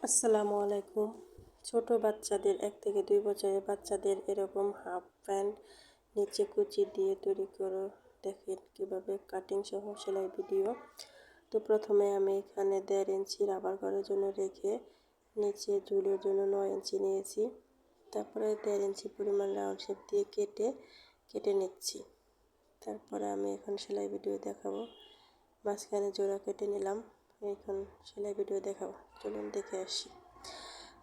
আসসালামু আলাইকুম। ছোট বাচ্চাদের 1 থেকে 2 বছরের বাচ্চাদের এরকম হাফ প্যান্ট নিচে কুচি দিয়ে তৈরি করে দেখেন কিভাবে কাটিং সহ সেলাই ভিডিও। তো প্রথমে আমি এখানে 1.5 ইঞ্চি রাবার করার জন্য রেখে নিচে ঝুলের জন্য 9 ইঞ্চি নিয়েছি। তারপরে 1.5 ইঞ্চি পরিমাণ রাউন্ড শেপ দিয়ে কেটে নিচ্ছি। তারপরে আমি এখন সেলাই ভিডিও দেখাবো। মাঝখানে জোড়া কেটে নিলাম। এখন সেলাই ভিডিও দেখাবো, চলুন দেখে আসি।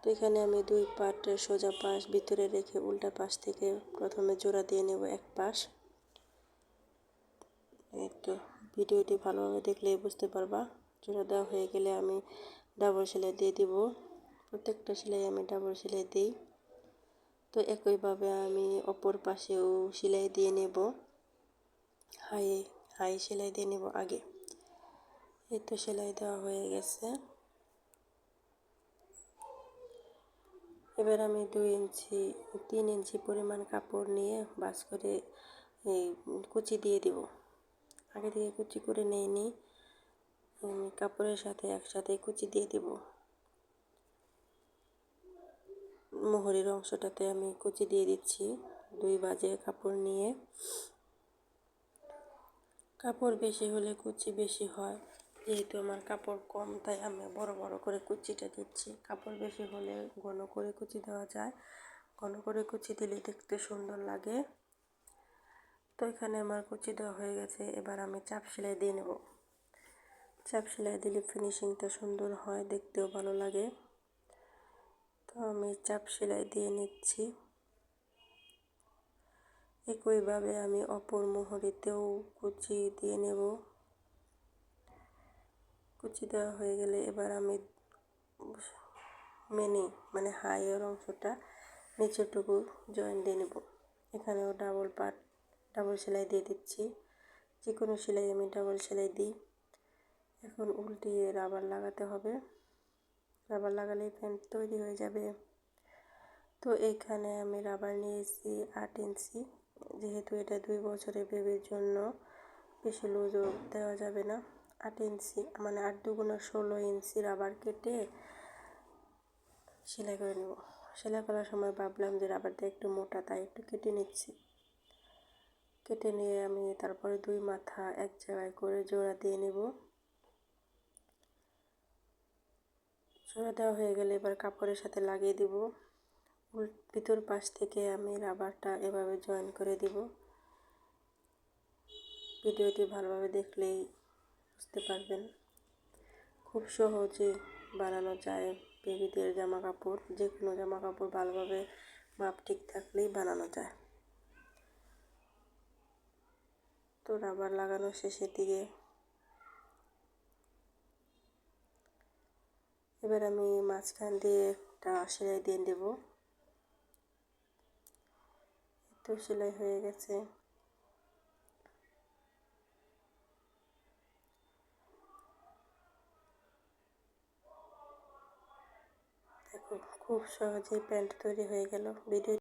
তো এখানে আমি 2 পাটের সোজা পাশ ভিতরে রেখে উল্টা পাশ থেকে প্রথমে জোড়া দিয়ে নেব এক পাশ। এই তো ভিডিওটি ভালোভাবে দেখলেই বুঝতে পারবা। জোড়া দেওয়া হয়ে গেলে আমি ডাবল সেলাই দিয়ে দিব। প্রত্যেকটা সেলাই আমি ডাবল সেলাই দিই। তো একইভাবে আমি অপর পাশেও সেলাই দিয়ে নেব। হাই সেলাই দিয়ে নেব আগে। এই তো সেলাই দেওয়া হয়ে গেছে। এবার আমি 3 ইঞ্চি পরিমাণ কাপড় নিয়ে ভাঁজ করে এই কুচি দিয়ে দিব। আগে থেকে কুচি করে নিইনি, কাপড়ের সাথে একসাথে কুচি দিয়ে দিব। মোহরের অংশটাতে আমি কুচি দিয়ে দিচ্ছি 2 ভাঁজে কাপড় নিয়ে। কাপড় বেশি হলে কুচি বেশি হয়, যেহেতু আমার কাপড় কম তাই আমি বড় বড় করে কুচিটা দিচ্ছি। কাপড় বেশি হলে ঘন করে কুচি দেওয়া যায়, ঘন করে কুচি দিলে দেখতে সুন্দর লাগে। তো এখানে আমার কুচি দেওয়া হয়ে গেছে। এবার আমি চাপ সেলাই দিয়ে নেব। চাপ সেলাই দিলে ফিনিশিংটা সুন্দর হয়, দেখতেও ভালো লাগে। তো আমি চাপ সেলাই দিয়ে নিচ্ছি। একইভাবে আমি অপর মোহরিতেও কুচি দিয়ে নেব। কুচি দেওয়া হয়ে গেলে এবার আমি মানে হাইয়ের অংশটা নিচেরটুকু জয়েন দিয়ে নেব। এখানেও ডাবল সেলাই দিয়ে দিচ্ছি। যে কোনো সেলাই আমি ডাবল সেলাই দিই। এখন উল্টিয়ে রাবার লাগাতে হবে। রাবার লাগালেই প্যান্ট তৈরি হয়ে যাবে। তো এইখানে আমি রাবার নিয়েছি 8 ইঞ্চি, যেহেতু এটা 2 বছরের বেবির জন্য বেশি লুজও দেওয়া যাবে না। 8 ইঞ্চি মানে 8 দুগুণ 16 ইঞ্চি রাবার কেটে সেলাই করে নেব। সেলাই করার সময় ভাবলাম যে রাবারটা একটু মোটা, তাই একটু কেটে নিচ্ছি। কেটে নিয়ে আমি তারপরে 2 মাথা এক জায়গায় করে জোড়া দিয়ে নেব। জোড়া দেওয়া হয়ে গেলে এবার কাপড়ের সাথে লাগিয়ে দিব। ভিতর পাশ থেকে আমি রাবারটা এভাবে জয়েন করে দিব। ভিডিওটি ভালোভাবে দেখলেই বুঝতে পারবেন। খুব সহজে বানানো যায় বেবিদের জামা কাপড়। যে কোনো জামা কাপড় ভালোভাবে মাপ ঠিক থাকলেই বানানো যায়। তো রাবার লাগানো শেষের দিকে এবার আমি মাঝখান দিয়ে একটা সেলাই দিয়ে দেব। তো সেলাই হয়ে গেছে। দেখো খুব সহজেই প্যান্ট তৈরি হয়ে গেল। ভিডিও